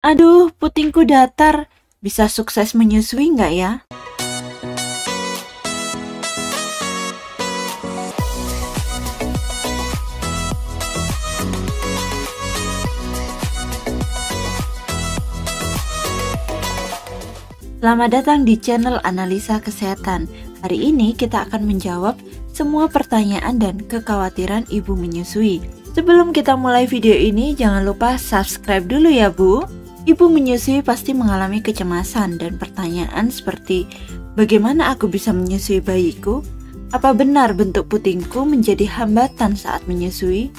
Aduh, putingku datar. Bisa sukses menyusui nggak ya? Selamat datang di channel Analisa Kesehatan. Hari ini kita akan menjawab semua pertanyaan dan kekhawatiran ibu menyusui. Sebelum kita mulai video ini, jangan lupa subscribe dulu ya Bu. Ibu menyusui pasti mengalami kecemasan dan pertanyaan seperti, bagaimana aku bisa menyusui bayiku? Apa benar bentuk putingku menjadi hambatan saat menyusui?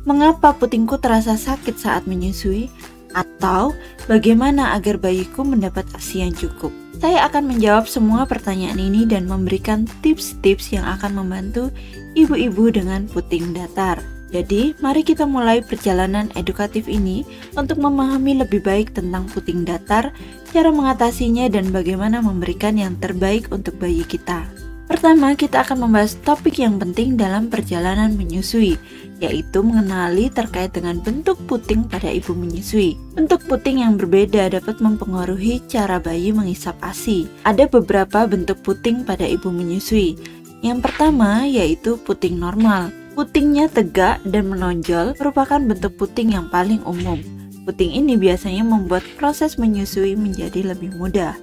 Mengapa putingku terasa sakit saat menyusui? Atau bagaimana agar bayiku mendapat ASI yang cukup? Saya akan menjawab semua pertanyaan ini dan memberikan tips-tips yang akan membantu ibu-ibu dengan puting datar. Jadi, mari kita mulai perjalanan edukatif ini untuk memahami lebih baik tentang puting datar, cara mengatasinya, dan bagaimana memberikan yang terbaik untuk bayi kita. Pertama, kita akan membahas topik yang penting dalam perjalanan menyusui, yaitu mengenali terkait dengan bentuk puting pada ibu menyusui. Bentuk puting yang berbeda dapat mempengaruhi cara bayi mengisap ASI. Ada beberapa bentuk puting pada ibu menyusui. Yang pertama yaitu puting normal. Putingnya tegak dan menonjol merupakan bentuk puting yang paling umum. Puting ini biasanya membuat proses menyusui menjadi lebih mudah.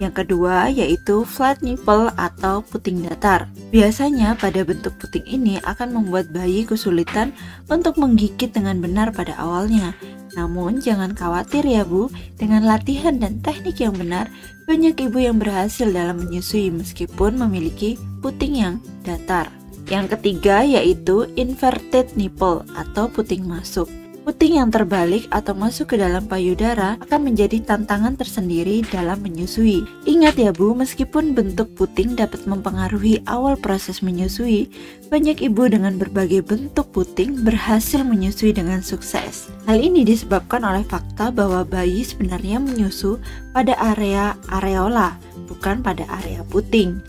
Yang kedua yaitu flat nipple atau puting datar. Biasanya pada bentuk puting ini akan membuat bayi kesulitan untuk menggigit dengan benar pada awalnya. Namun jangan khawatir ya Bu, dengan latihan dan teknik yang benar, banyak ibu yang berhasil dalam menyusui meskipun memiliki puting yang datar. Yang ketiga yaitu inverted nipple atau puting masuk. Puting yang terbalik atau masuk ke dalam payudara akan menjadi tantangan tersendiri dalam menyusui. Ingat ya Bu, meskipun bentuk puting dapat mempengaruhi awal proses menyusui, banyak ibu dengan berbagai bentuk puting berhasil menyusui dengan sukses. Hal ini disebabkan oleh fakta bahwa bayi sebenarnya menyusu pada area areola, bukan pada area puting.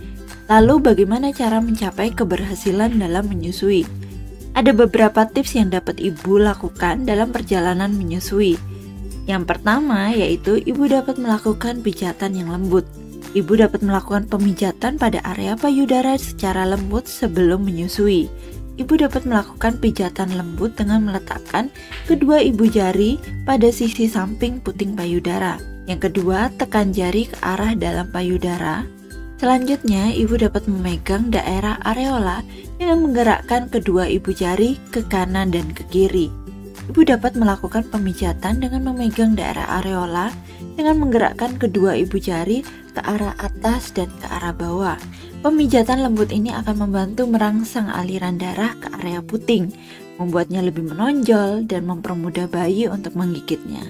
Lalu bagaimana cara mencapai keberhasilan dalam menyusui? Ada beberapa tips yang dapat ibu lakukan dalam perjalanan menyusui. Yang pertama yaitu ibu dapat melakukan pijatan yang lembut. Ibu dapat melakukan pemijatan pada area payudara secara lembut sebelum menyusui. Ibu dapat melakukan pijatan lembut dengan meletakkan kedua ibu jari pada sisi samping puting payudara. Yang kedua, tekan jari ke arah dalam payudara. Selanjutnya, ibu dapat memegang daerah areola dengan menggerakkan kedua ibu jari ke kanan dan ke kiri. Ibu dapat melakukan pemijatan dengan memegang daerah areola dengan menggerakkan kedua ibu jari ke arah atas dan ke arah bawah. Pemijatan lembut ini akan membantu merangsang aliran darah ke area puting, membuatnya lebih menonjol dan mempermudah bayi untuk menggigitnya.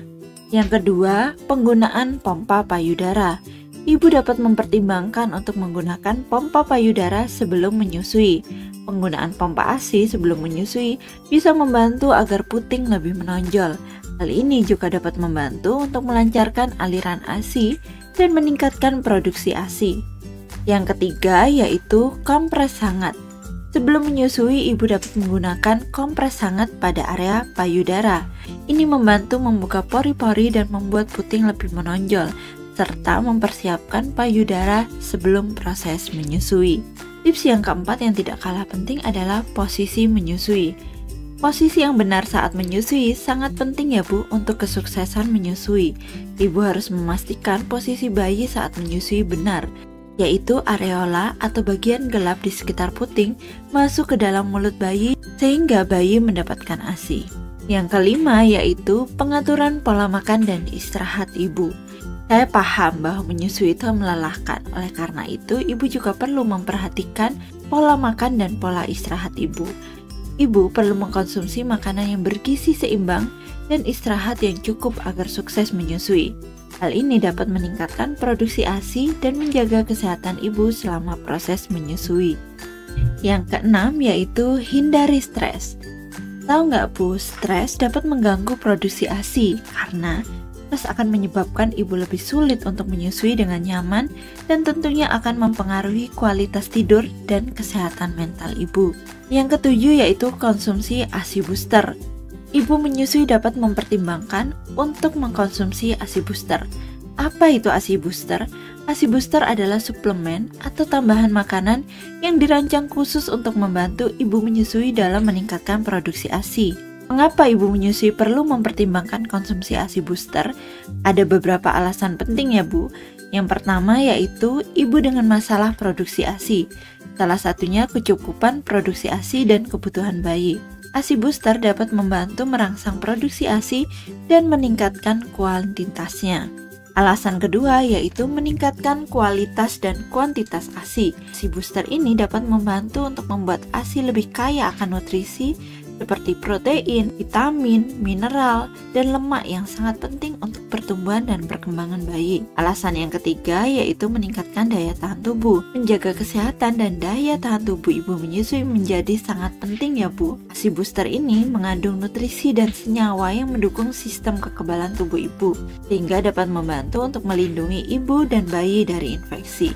Yang kedua, penggunaan pompa payudara. Ibu dapat mempertimbangkan untuk menggunakan pompa payudara sebelum menyusui. Penggunaan pompa ASI sebelum menyusui bisa membantu agar puting lebih menonjol. Hal ini juga dapat membantu untuk melancarkan aliran ASI dan meningkatkan produksi ASI. Yang ketiga yaitu kompres hangat. Sebelum menyusui, ibu dapat menggunakan kompres hangat pada area payudara. Ini membantu membuka pori-pori dan membuat puting lebih menonjol, serta mempersiapkan payudara sebelum proses menyusui. Tips yang keempat yang tidak kalah penting adalah posisi menyusui. Posisi yang benar saat menyusui sangat penting ya Bu untuk kesuksesan menyusui. Ibu harus memastikan posisi bayi saat menyusui benar, yaitu areola atau bagian gelap di sekitar puting masuk ke dalam mulut bayi sehingga bayi mendapatkan ASI. Yang kelima yaitu pengaturan pola makan dan istirahat ibu. Saya paham bahwa menyusui itu melelahkan, oleh karena itu ibu juga perlu memperhatikan pola makan dan pola istirahat ibu. Ibu perlu mengkonsumsi makanan yang bergizi seimbang dan istirahat yang cukup agar sukses menyusui. Hal ini dapat meningkatkan produksi ASI dan menjaga kesehatan ibu selama proses menyusui. Yang keenam yaitu hindari stres. Tahu nggak Bu, stres dapat mengganggu produksi ASI karena stres akan menyebabkan ibu lebih sulit untuk menyusui dengan nyaman dan tentunya akan mempengaruhi kualitas tidur dan kesehatan mental ibu. Yang ketujuh yaitu konsumsi ASI booster. ibu menyusui dapat mempertimbangkan untuk mengkonsumsi ASI booster. Apa itu ASI booster? ASI booster adalah suplemen atau tambahan makanan yang dirancang khusus untuk membantu ibu menyusui dalam meningkatkan produksi ASI. Mengapa ibu menyusui perlu mempertimbangkan konsumsi ASI booster? Ada beberapa alasan penting ya Bu. Yang pertama yaitu ibu dengan masalah produksi ASI. Salah satunya kecukupan produksi ASI dan kebutuhan bayi. ASI booster dapat membantu merangsang produksi ASI dan meningkatkan kuantitasnya. Alasan kedua yaitu meningkatkan kualitas dan kuantitas ASI. ASI booster ini dapat membantu untuk membuat ASI lebih kaya akan nutrisi seperti protein, vitamin, mineral, dan lemak yang sangat penting untuk pertumbuhan dan perkembangan bayi. Alasan yang ketiga yaitu meningkatkan daya tahan tubuh. Menjaga kesehatan dan daya tahan tubuh ibu menyusui menjadi sangat penting ya Bu. ASI booster ini mengandung nutrisi dan senyawa yang mendukung sistem kekebalan tubuh ibu, sehingga dapat membantu untuk melindungi ibu dan bayi dari infeksi.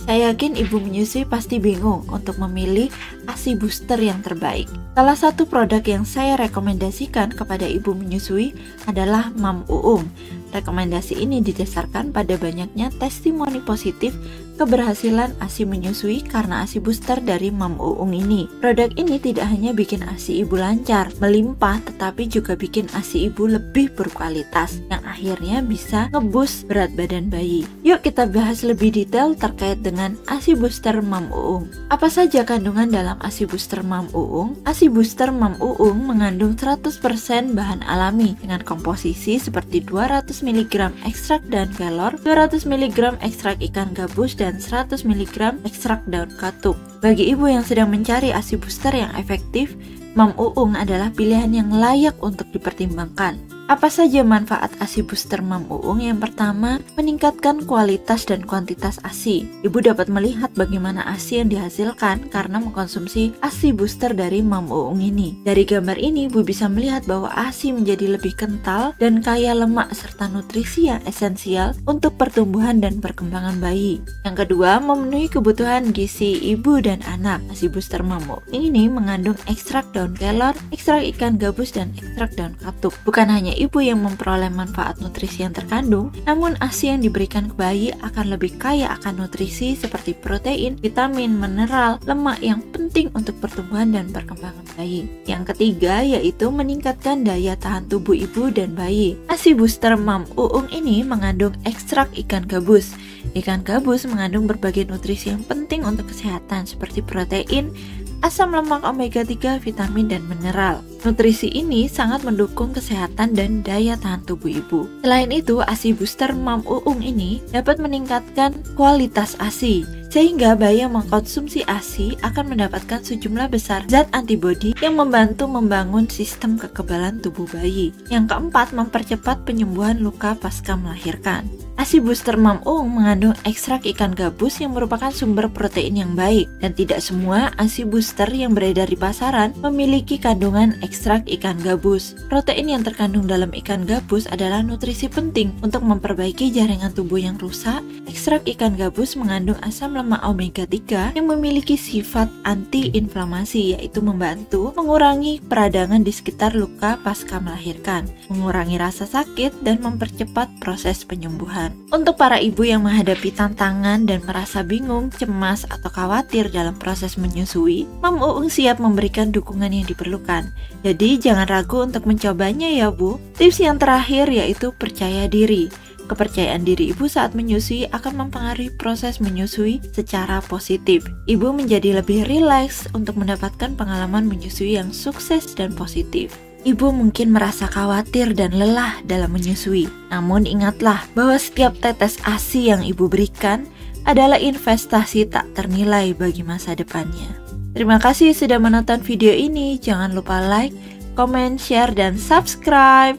Saya yakin ibu menyusui pasti bingung untuk memilih ASI booster yang terbaik. Salah satu produk yang saya rekomendasikan kepada ibu menyusui adalah Mam Uung. Rekomendasi ini didasarkan pada banyaknya testimoni positif keberhasilan ASI menyusui karena ASI booster dari Mam Uung ini. Produk ini tidak hanya bikin ASI ibu lancar, melimpah, tetapi juga bikin ASI ibu lebih berkualitas, yang akhirnya bisa ngeboost berat badan bayi. Yuk kita bahas lebih detail terkait dengan ASI booster Mam Uung. Apa saja kandungan dalam ASI booster Mam Uung? ASI booster Mam Uung mengandung 100% bahan alami dengan komposisi seperti 200 mg ekstrak daun kelor, 200 mg ekstrak ikan gabus, dan 100 mg ekstrak daun katuk. Bagi ibu yang sedang mencari ASI booster yang efektif, Mam Uung adalah pilihan yang layak untuk dipertimbangkan. Apa saja manfaat ASI booster Mam Uung? Yang pertama, meningkatkan kualitas dan kuantitas ASI. Ibu dapat melihat bagaimana ASI yang dihasilkan karena mengkonsumsi ASI booster dari Mam Uung ini. Dari gambar ini, ibu bisa melihat bahwa ASI menjadi lebih kental dan kaya lemak serta nutrisi yang esensial untuk pertumbuhan dan perkembangan bayi. Yang kedua, memenuhi kebutuhan gizi ibu dan anak. ASI booster Mam Uung ini mengandung ekstrak daun kelor, ekstrak ikan gabus, dan ekstrak daun katuk. Bukan hanya ibu yang memperoleh manfaat nutrisi yang terkandung, namun ASI yang diberikan ke bayi akan lebih kaya akan nutrisi seperti protein, vitamin, mineral, lemak yang penting untuk pertumbuhan dan perkembangan bayi. Yang ketiga yaitu meningkatkan daya tahan tubuh ibu dan bayi. ASI booster Mam Uung ini mengandung ekstrak ikan gabus. Ikan gabus mengandung berbagai nutrisi yang penting untuk kesehatan seperti protein, asam lemak omega 3, vitamin, dan mineral. Nutrisi ini sangat mendukung kesehatan dan daya tahan tubuh ibu. Selain itu, ASI booster Mam Uung ini dapat meningkatkan kualitas ASI, sehingga bayi yang mengkonsumsi ASI akan mendapatkan sejumlah besar zat antibodi yang membantu membangun sistem kekebalan tubuh bayi. Yang keempat, mempercepat penyembuhan luka pasca melahirkan. ASI booster Mam Uung mengandung ekstrak ikan gabus yang merupakan sumber protein yang baik, dan tidak semua ASI booster yang beredar di pasaran memiliki kandungan ekstrak ikan gabus. Protein yang terkandung dalam ikan gabus adalah nutrisi penting untuk memperbaiki jaringan tubuh yang rusak. Ekstrak ikan gabus mengandung asam lemak omega 3 yang memiliki sifat anti-inflamasi, yaitu membantu mengurangi peradangan di sekitar luka pasca melahirkan, mengurangi rasa sakit, dan mempercepat proses penyembuhan. Untuk para ibu yang menghadapi tantangan dan merasa bingung, cemas, atau khawatir dalam proses menyusui, Mam Uung siap memberikan dukungan yang diperlukan. Jadi jangan ragu untuk mencobanya ya Bu. Tips yang terakhir yaitu percaya diri. Kepercayaan diri ibu saat menyusui akan mempengaruhi proses menyusui secara positif. Ibu menjadi lebih rileks untuk mendapatkan pengalaman menyusui yang sukses dan positif. Ibu mungkin merasa khawatir dan lelah dalam menyusui. Namun ingatlah bahwa setiap tetes ASI yang ibu berikan adalah investasi tak ternilai bagi masa depannya. Terima kasih sudah menonton video ini. Jangan lupa like, comment, share, dan subscribe.